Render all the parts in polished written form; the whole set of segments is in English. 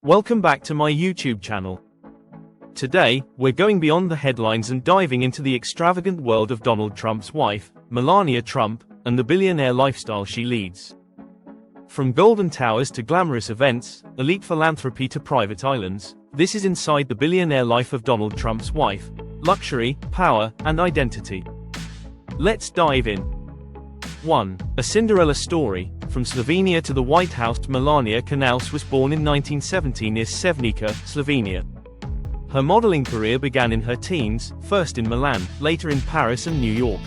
Welcome back to my YouTube channel. Today, we're going beyond the headlines and diving into the extravagant world of Donald Trump's wife, Melania Trump, and the billionaire lifestyle she leads. From golden towers to glamorous events, elite philanthropy to private islands, this is inside the billionaire life of Donald Trump's wife: luxury, power, and identity. Let's dive in. 1. A Cinderella story. From Slovenia to the White House, Melania Trump was born in 1970 near Sevnica, Slovenia. Her modeling career began in her teens, first in Milan, later in Paris and New York.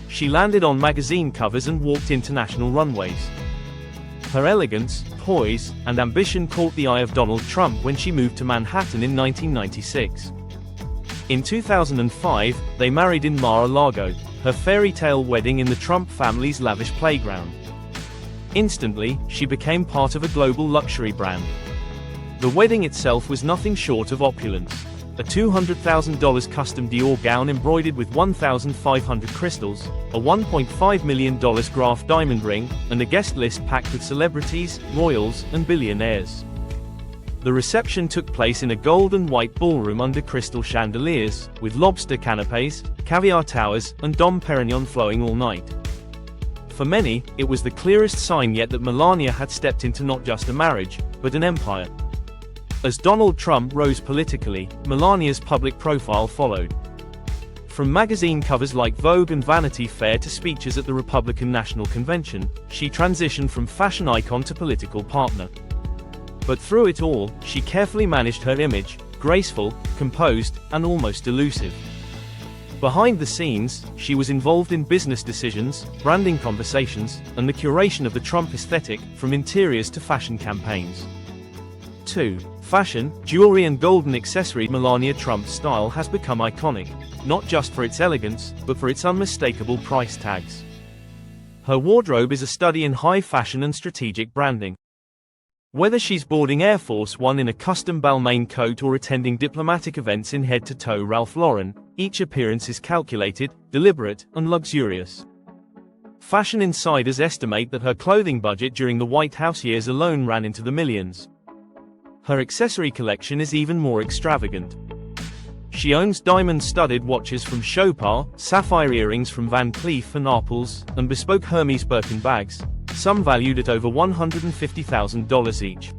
She landed on magazine covers and walked international runways. Her elegance, poise, and ambition caught the eye of Donald Trump when she moved to Manhattan in 1996. In 2005, they married in Mar-a-Lago, her fairy tale wedding in the Trump family's lavish playground. Instantly, she became part of a global luxury brand. The wedding itself was nothing short of opulence. A $200,000 custom Dior gown embroidered with 1,500 crystals, a $1.5 million Graf diamond ring, and a guest list packed with celebrities, royals, and billionaires. The reception took place in a gold and white ballroom under crystal chandeliers, with lobster canapes, caviar towers, and Dom Perignon flowing all night. For many, it was the clearest sign yet that Melania had stepped into not just a marriage, but an empire. As Donald Trump rose politically, Melania's public profile followed. From magazine covers like Vogue and Vanity Fair to speeches at the Republican National Convention, she transitioned from fashion icon to political partner. But through it all, she carefully managed her image: graceful, composed, and almost elusive. Behind the scenes, she was involved in business decisions, branding conversations, and the curation of the Trump aesthetic, from interiors to fashion campaigns. 2. Fashion, jewelry and golden accessories. Melania Trump's style has become iconic, not just for its elegance, but for its unmistakable price tags. Her wardrobe is a study in high fashion and strategic branding. Whether she's boarding Air Force One in a custom Balmain coat or attending diplomatic events in head-to-toe Ralph Lauren, each appearance is calculated, deliberate, and luxurious. Fashion insiders estimate that her clothing budget during the White House years alone ran into the millions. Her accessory collection is even more extravagant. She owns diamond-studded watches from Chopard, sapphire earrings from Van Cleef & Arpels, and bespoke Hermes Birkin bags, some valued at over $150,000 each.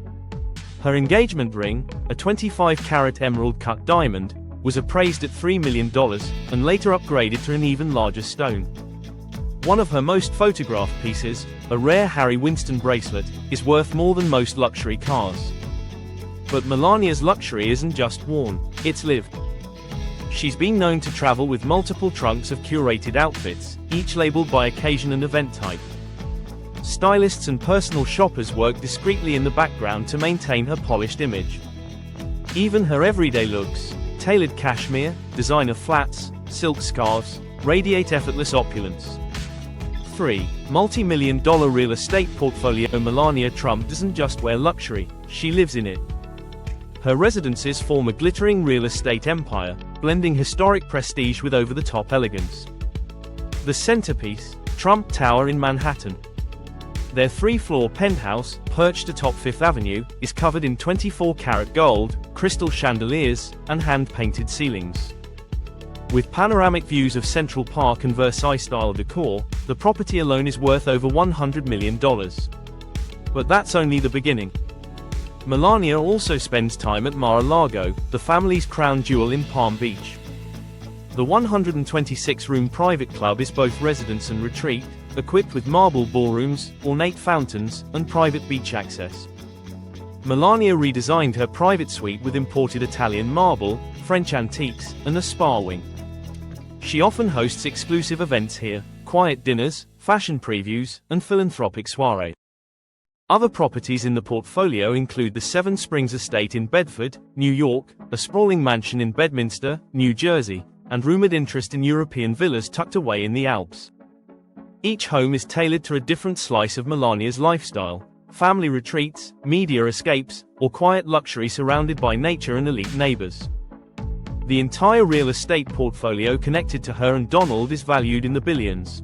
Her engagement ring, a 25-carat emerald-cut diamond, was appraised at $3 million, and later upgraded to an even larger stone. One of her most photographed pieces, a rare Harry Winston bracelet, is worth more than most luxury cars. But Melania's luxury isn't just worn, it's lived. She's been known to travel with multiple trunks of curated outfits, each labeled by occasion and event type. Stylists and personal shoppers work discreetly in the background to maintain her polished image. Even her everyday looks, tailored cashmere, designer flats, silk scarves, radiate effortless opulence. 3. Multi-million-dollar real estate portfolio. Melania Trump doesn't just wear luxury, she lives in it. Her residences form a glittering real estate empire, blending historic prestige with over-the-top elegance. The centerpiece, Trump Tower in Manhattan. Their 3-floor penthouse, perched atop Fifth Avenue, is covered in 24-karat gold, crystal chandeliers, and hand-painted ceilings. With panoramic views of Central Park and Versailles-style decor, the property alone is worth over $100 million. But that's only the beginning. Melania also spends time at Mar-a-Lago, the family's crown jewel in Palm Beach. The 126-room private club is both residence and retreat, equipped with marble ballrooms, ornate fountains, and private beach access. Melania redesigned her private suite with imported Italian marble, French antiques, and a spa wing. She often hosts exclusive events here: quiet dinners, fashion previews, and philanthropic soirees. Other properties in the portfolio include the Seven Springs Estate in Bedford, New York, a sprawling mansion in Bedminster, New Jersey, and rumored interest in European villas tucked away in the Alps. Each home is tailored to a different slice of Melania's lifestyle: family retreats, media escapes, or quiet luxury surrounded by nature and elite neighbors. The entire real estate portfolio connected to her and Donald is valued in the billions.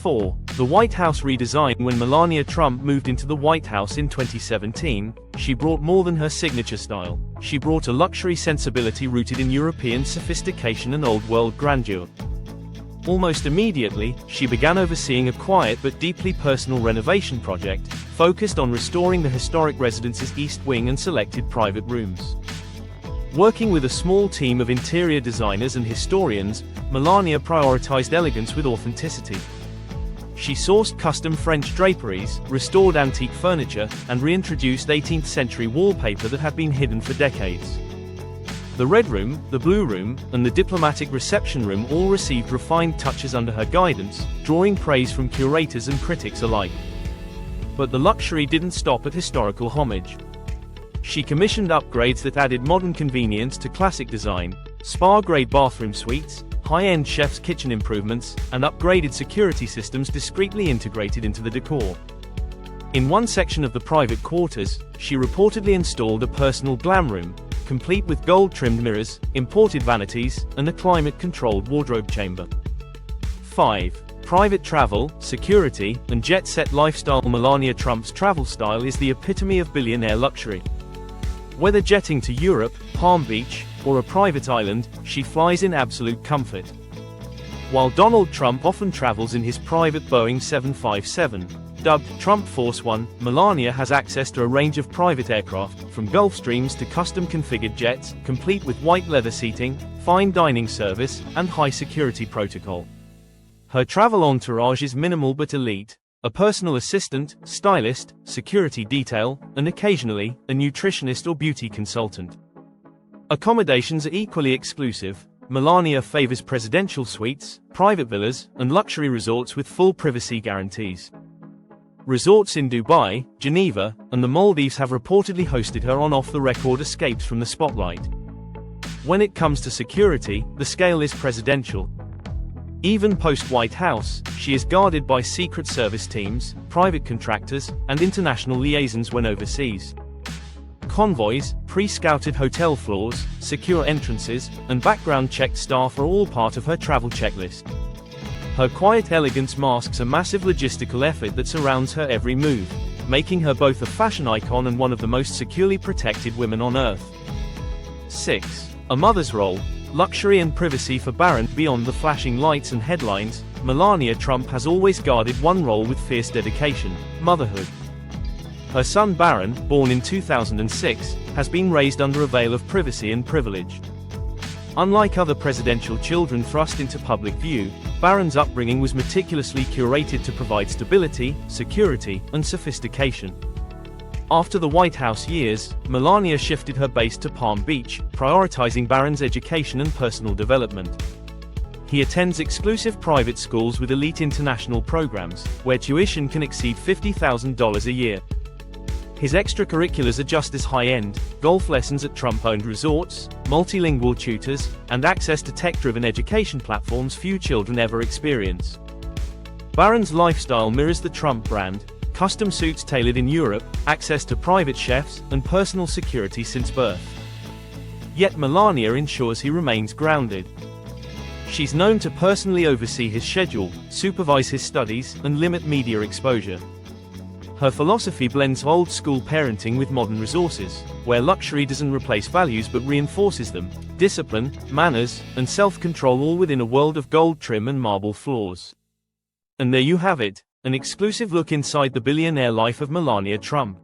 4. The White House redesign. When Melania Trump moved into the White House in 2017, she brought more than her signature style. She brought a luxury sensibility rooted in European sophistication and old-world grandeur. Almost immediately, she began overseeing a quiet but deeply personal renovation project, focused on restoring the historic residence's East Wing and selected private rooms. Working with a small team of interior designers and historians, Melania prioritized elegance with authenticity. She sourced custom French draperies, restored antique furniture, and reintroduced 18th-century wallpaper that had been hidden for decades. The Red Room, the Blue Room, and the Diplomatic Reception Room all received refined touches under her guidance, drawing praise from curators and critics alike. But the luxury didn't stop at historical homage. She commissioned upgrades that added modern convenience to classic design: spa-grade bathroom suites, high-end chef's kitchen improvements, and upgraded security systems discreetly integrated into the decor. In one section of the private quarters, she reportedly installed a personal glam room, complete with gold-trimmed mirrors, imported vanities, and a climate-controlled wardrobe chamber. 5. Private travel, security, and jet-set lifestyle. Melania Trump's travel style is the epitome of billionaire luxury. Whether jetting to Europe, Palm Beach, or a private island, she flies in absolute comfort. While Donald Trump often travels in his private Boeing 757, dubbed Trump Force One, Melania has access to a range of private aircraft, from Gulfstreams to custom-configured jets, complete with white leather seating, fine dining service, and high-security protocol. Her travel entourage is minimal but elite: a personal assistant, stylist, security detail, and occasionally, a nutritionist or beauty consultant. Accommodations are equally exclusive. Melania favors presidential suites, private villas, and luxury resorts with full privacy guarantees. Resorts in Dubai, Geneva, and the Maldives have reportedly hosted her on off-the-record escapes from the spotlight. When it comes to security, the scale is presidential. Even post-White House, she is guarded by Secret Service teams, private contractors, and international liaisons when overseas. Convoys, pre-scouted hotel floors, secure entrances, and background-checked staff are all part of her travel checklist. Her quiet elegance masks a massive logistical effort that surrounds her every move, making her both a fashion icon and one of the most securely protected women on Earth. 6. A mother's role, luxury and privacy. For Barron. Beyond the flashing lights and headlines, Melania Trump has always guarded one role with fierce dedication: motherhood. Her son Barron, born in 2006, has been raised under a veil of privacy and privilege. Unlike other presidential children thrust into public view, Barron's upbringing was meticulously curated to provide stability, security, and sophistication. After the White House years, Melania shifted her base to Palm Beach, prioritizing Barron's education and personal development. He attends exclusive private schools with elite international programs, where tuition can exceed $50,000 a year. His extracurriculars are just as high-end: golf lessons at Trump-owned resorts, multilingual tutors, and access to tech-driven education platforms few children ever experience. Barron's lifestyle mirrors the Trump brand: custom suits tailored in Europe, access to private chefs, and personal security since birth. Yet Melania ensures he remains grounded. She's known to personally oversee his schedule, supervise his studies, and limit media exposure. Her philosophy blends old-school parenting with modern resources, where luxury doesn't replace values but reinforces them: discipline, manners, and self-control, all within a world of gold trim and marble floors. And there you have it, an exclusive look inside the billionaire life of Melania Trump.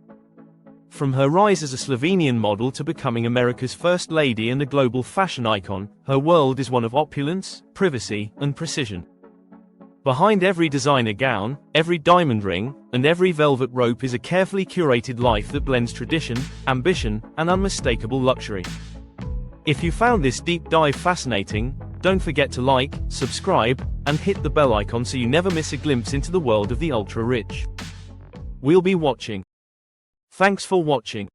From her rise as a Slovenian model to becoming America's first lady and a global fashion icon, her world is one of opulence, privacy, and precision. Behind every designer gown, every diamond ring, and every velvet rope is a carefully curated life that blends tradition, ambition, and unmistakable luxury. If you found this deep dive fascinating, don't forget to like, subscribe, and hit the bell icon so you never miss a glimpse into the world of the ultra-rich. We'll be watching. Thanks for watching.